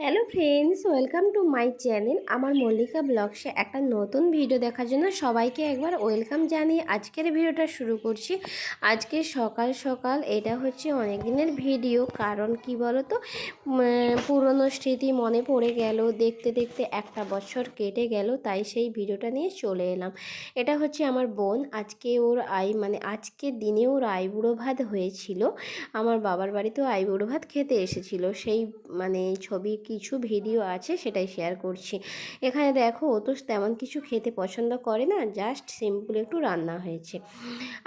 Hello friends, welcome to my channel. আমার মল্লিকা ব্লগসে একটা নতুন ভিডিও দেখার জন্য সবাইকে একবার ওয়েলকাম জানিয়ে আজকের ভিডিওটা শুরু করছি। আজকে সকাল সকাল এটা হচ্ছে অনেক দিনের ভিডিও, কারণ কি বলো তো, পুরনো স্মৃতি মনে পড়ে গেল, দেখতে দেখতে একটা বছর কেটে গেল, তাই সেই ভিডিওটা নিয়ে চলে এলাম। এটা হচ্ছে আমার বোন, আজকে ওর আজকের দিনে ওর আইবুড়ো ভাত হয়েছিল। আমার বাবার বাড়িতেও আইবুড়ো ভাত খেতে এসেছিল, সেই ছবি কিছু ভিডিও আছে, সেটাই শেয়ার করছি। এখানে দেখো, ও তো তেমন কিছু খেতে পছন্দ করে না, জাস্ট সিম্পল একটু রান্না হয়েছে।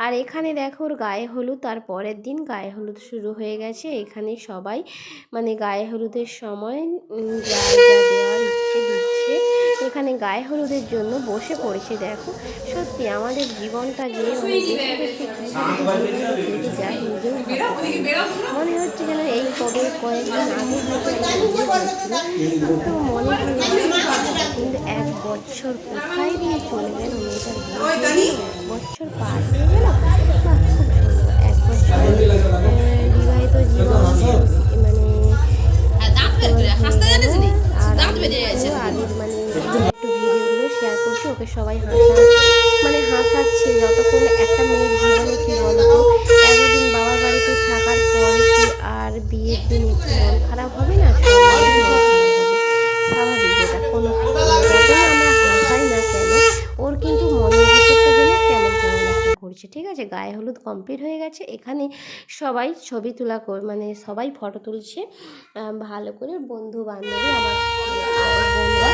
আর এখানে দেখো, ওর গায়ে হলুদ, তার পরের দিন গায়ে হলুদ শুরু হয়ে গেছে। এখানে সবাই গায়ে হলুদের সময় যা যা দেওয়ার ইচ্ছে দিচ্ছে। এখানে গায়ে হলুদের জন্য বসে পড়েছে। দেখো, সত্যি আমাদের জীবনটা যে যায়, নিজেও মনে হচ্ছে যেন এই কয়েকদিন আগে তো মনে হয়, কিন্তু 1 বছর কোথায় দিয়ে চলে গেল, মেয়েটার 1 বছর পার হয়ে গেল। খুব সুন্দর 1 বছর বিবাহিত জীবন একটু ভিডিওগুলো শেয়ার করছি। ওকে সবাই হাসাচ্ছে যতক্ষণ একটা মেয়ের জীবনে, কি বলতো, এতদিন বাবার বাড়িতে থাকার পরে কি আর বিয়ের দিন একটু মন খারাপ হবে না? সবারই মন খারাপ হবে, স্বাভাবিক। এটা কোনো যতই আমরা হাসাই না কেন, ওর কিন্তু মনের ভিতরটা যেন কেমন কেমন একটা করছে। ঠিক আছে, গায়ে হলুদ কমপ্লিট হয়ে গেছে। এখানে সবাই ছবি তোলা সবাই ফটো তুলছে ভালো করে, বন্ধু বান্ধবী আমার বোনরা,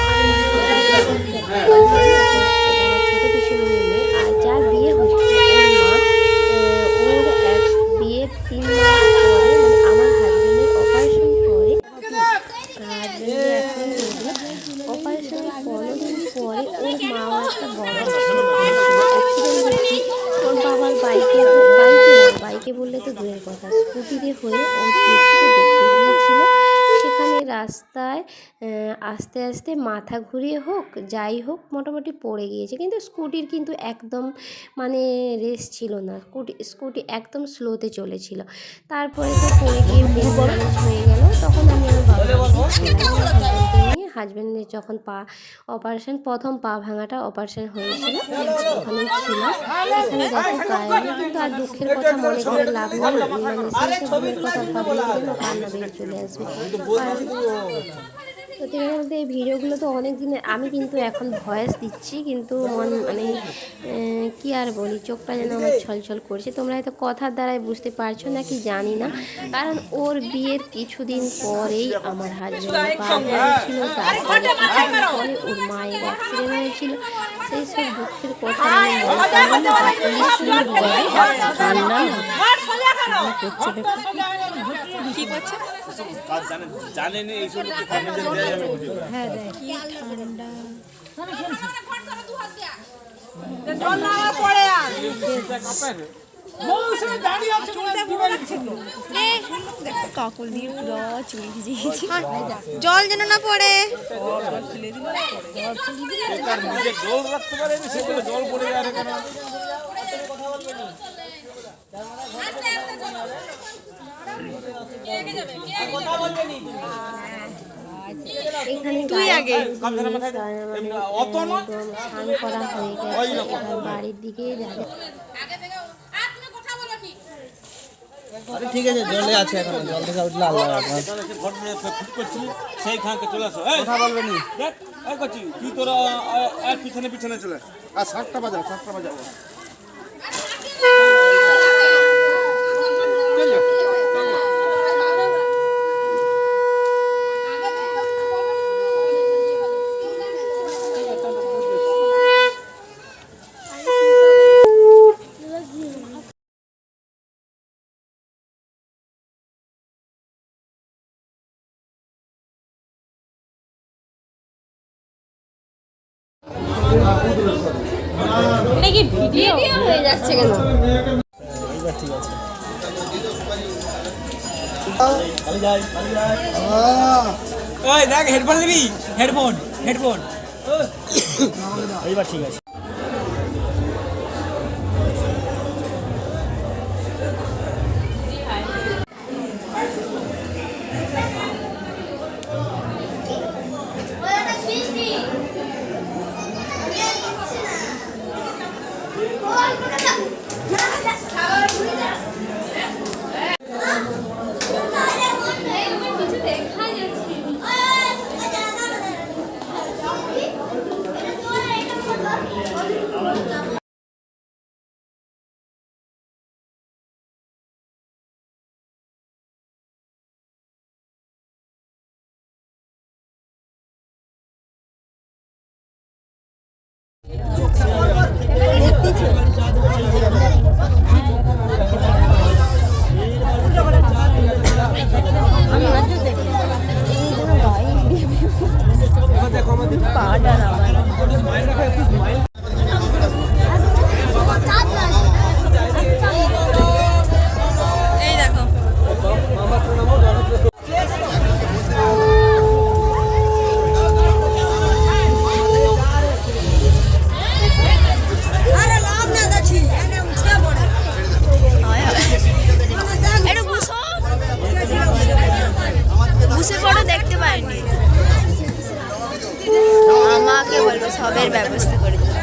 ছোটো পিসিমণির মেয়ে। আর যার বিয়ে হচ্ছে ওর মা, ওর বিয়ের 3 মাস পরে, আমার হাজব্যান্ডের অপারেশন পরে, অপারেশনের 15 দিন পরে ওর মা একটা বড় ওর বাবার বাইকে বললে তো দূরের কথা, স্কুটিতে হয়ে ওর দেখতে গিয়েছিল। সেখানে রাস্তায় আস্তে আস্তে মাথা ঘুরিয়ে হোক যাই হোক মোটামুটি পড়ে গিয়েছে, কিন্তু স্কুটির কিন্তু একদম রেস ছিল না, স্কুটি একদম স্লোতে চলেছিল। তারপরে তো পড়ে গিয়ে হয়ে গেল। তখন আমি আমার বাবাকে নিয়ে, হাজব্যান্ডের যখন প্রথম পা ভাঙাটা অপারেশন হয়েছিল, ওখানেই ছিলাম। এখানে দেখো গায়ে, কিন্তু আর দুঃখের কথা মনে করে লাভ নেই, সেই সব কথা ভাবলে যেন কান্না বেরিয়ে চলে আসবে। সত্যি কথা বলতে এই ভিডিওগুলো তো অনেক দিনের, আমি কিন্তু এখন ভয়েস দিচ্ছি, কিন্তু কি আর বলি, চোখটা যেন আমার ছলছল করছে। তোমরা হয়তো কথার দ্বারাই বুঝতে পারছো না কি জানি না, কারণ ওর বিয়ের কিছুদিন পরেই আমার হাজব্যান্ড পা হয়েছিল, তারপরে ওর মায়ের অ্যাক্সিডেন্ট হয়েছিল। সেই সব দুঃখের কথা কি করছে জানেন, এই সব হ্যাঁ কাকুল দিয়ে পুরো চুল ভিজে গেছে, জল যেন না পড়ে। এখানে স্নান করা হয়ে গেছে, বাড়ির দিকে যাবে। ঠিক আছে, জলে আছে এখন, জল থেকে উঠলে আল্লাহ সেই খানকে চলে আসো, কথা বলবে নি করছি তুই তোরা পিছনে পিছনে চলে আর 7টা বাজাও। এটা কি ভিডিও হয়ে যাচ্ছে কেন? এইবার ঠিক আছে। ওই দেখ, হেডফোন নিবি, হেডফোন এইবার ঠিক আছে। মার্ডার আবার। এই দেখো একটু বসো, বসে পড়ো, দেখতে পাইনি। আমাকে বলবো সবের ব্যবস্থা করে দিতে।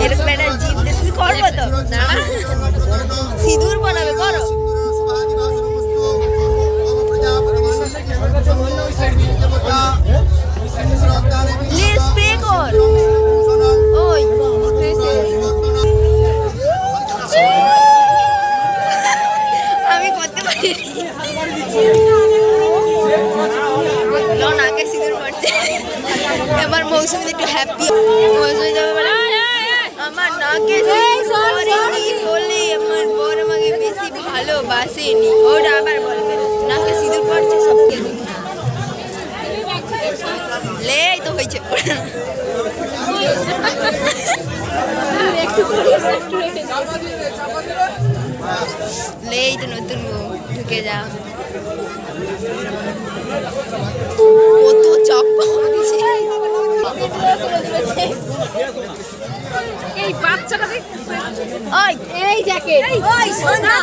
এরকম একটা জিপ দিয়ে তুমি করবো তো না, সিঁদুর বানাবে, করো। প্লিজ পে কর। ওই আমি করতে পারি নাকে সিঁদুর পড়ছে। এবার মৌসুমি একটু হ্যাপি, মৌসুমি যাবে বলে আমার নাকে বলে আমার বর আমাকে বেশি ভালোবাসেনি, ওটা আবার বলবে নাকে সিঁদুর পড়ছে সবকে লে তো হয়েছে। লেই তো নতুন বউ ঢুকে যা, কত চাপ এই বাচ্চাটা দেখ, ওই এই জ্যাকেট, ওই সোনা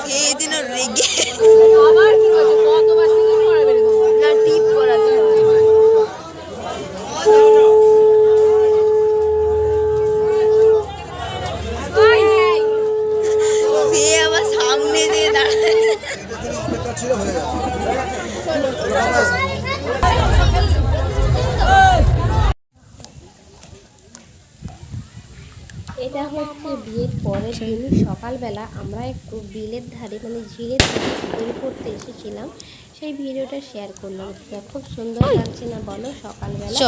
সেদিন রেগে আবার কি হচ্ছে, কতবার সিঙ্গেল করাবে রে তোমার? না টিপ করাতে হবে। সে আবার সামনে দিয়ে দাঁড়ায়। এটা হচ্ছে বিয়ের পরের দিন সকালবেলা আমরা একটু বিলের ধারে মানে ঝিলের ধারে ঘুরে পড়তে এসেছিলাম, সেই ভিডিওটা শেয়ার করলাম। খুব সুন্দর লাগছে না বলো সকালবেলা?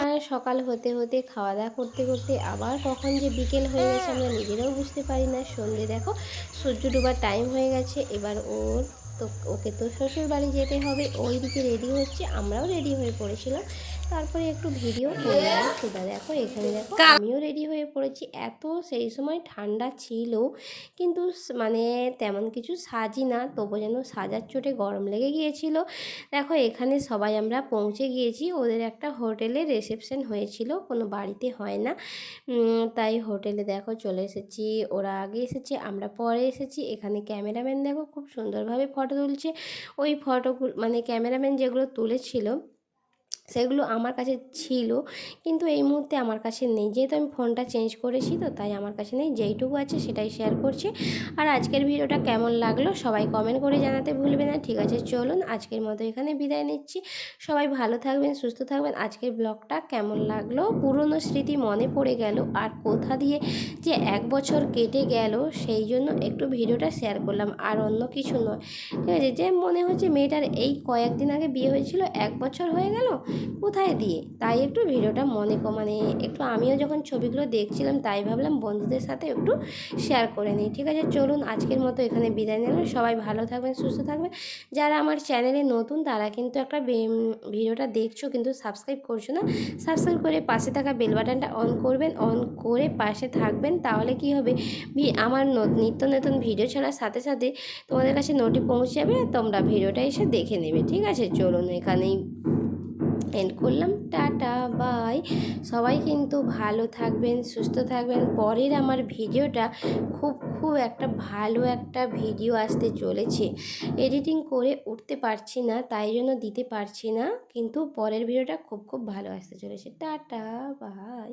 আর সকাল হতে হতে খাওয়া দাওয়া করতে করতে আবার কখন যে বিকেল হয়ে গেছে আমরা নিজেরাও বুঝতে পারি না। সন্ধে দেখো সূর্য ডোবার টাইম হয়ে গেছে, এবার ওকে তো শ্বশুর বাড়ি যেতে হবে, ওই দিকে রেডি হচ্ছে, আমরাও রেডি হয়ে পড়েছিলাম। তারপরে একটু ভিডিও করলাম। সুধা দেখো এখানে দেখো আমিও রেডি হয়ে পড়েছি। এত সেই সময় ঠান্ডা ছিল কিন্তু মানে তেমন কিছু সাজি না, তবু যেন সাজার চোটে গরম লেগে গিয়েছিল। দেখো এখানে সবাই আমরা পৌঁছে গিয়েছি, ওদের একটা হোটেলে রিসেপশন হয়েছিল, কোনো বাড়িতে হয় না। তাই হোটেলে দেখো চলে এসেছি, ওরা আগে এসেছে আমরা পরে এসেছি। এখানে ক্যামেরাম্যান দেখো খুব সুন্দরভাবে ফটো তুলছে। ওই ফটোগুলো মানে ক্যামেরাম্যান যেগুলো তুলেছিল সেগুলো আমার কাছে ছিল, কিন্তু এই মুহূর্তে আমার কাছে নেই, যেহেতু আমি ফোনটা চেঞ্জ করেছি তো তাই আমার কাছে নেই। যেইটুকু আছে সেটাই শেয়ার করছি। আর আজকের ভিডিওটা কেমন লাগলো সবাই কমেন্ট করে জানাতে ভুলবে না। ঠিক আছে, চলুন আজকের মতো এখানে বিদায় নিচ্ছি। সবাই ভালো থাকবেন, সুস্থ থাকবেন। আজকের ব্লগটা কেমন লাগলো, পুরনো স্মৃতি মনে পড়ে গেল আর কোথা দিয়ে যে 1 বছর কেটে গেল সেই জন্য একটু ভিডিওটা শেয়ার করলাম, আর অন্য কিছু নয়। ঠিক আছে, যে মনে হচ্ছে মেয়েটার এই কয়েকদিন আগে বিয়ে হয়েছিল, 1 বছর হয়ে গেল কোথায় দিয়ে, তাই একটু ভিডিওটা মানে একটু আমিও যখন ছবিগুলো দেখছিলাম তাই ভাবলাম বন্ধুদের সাথে একটু শেয়ার করে নিই। ঠিক আছে, চলুন আজকের মতো এখানে বিদায় নিলাম। সবাই ভালো থাকবেন, সুস্থ থাকবেন। যারা আমার চ্যানেলে নতুন তারা কিন্তু একটা ভিডিওটা দেখছো কিন্তু সাবস্ক্রাইব করছো না, সাবস্ক্রাইব করে পাশে থাকা বেল বাটনটা অন করবেন, অন করে পাশে থাকবেন। তাহলে কি হবে, আমার নিত্য নতুন ভিডিও ছাড়ার সাথে সাথে তোমাদের কাছে নোটি পৌঁছে যাবে, তোমরা ভিডিওটা এসে দেখে নেবে। ঠিক আছে, চলুন এখানেই এন্ড করলাম। Tata bye. সবাই কিন্তু ভালো থাকবেন, সুস্থ থাকবেন। পরের আমার ভিডিওটা খুব একটা ভালো একটা ভিডিও আসতে চলেছে, এডিটিং করে উঠতে পারছি না তাই জন্য দিতে পারছি না, কিন্তু পরের ভিডিওটা খুব ভালো আসতে চলেছে। Tata bye.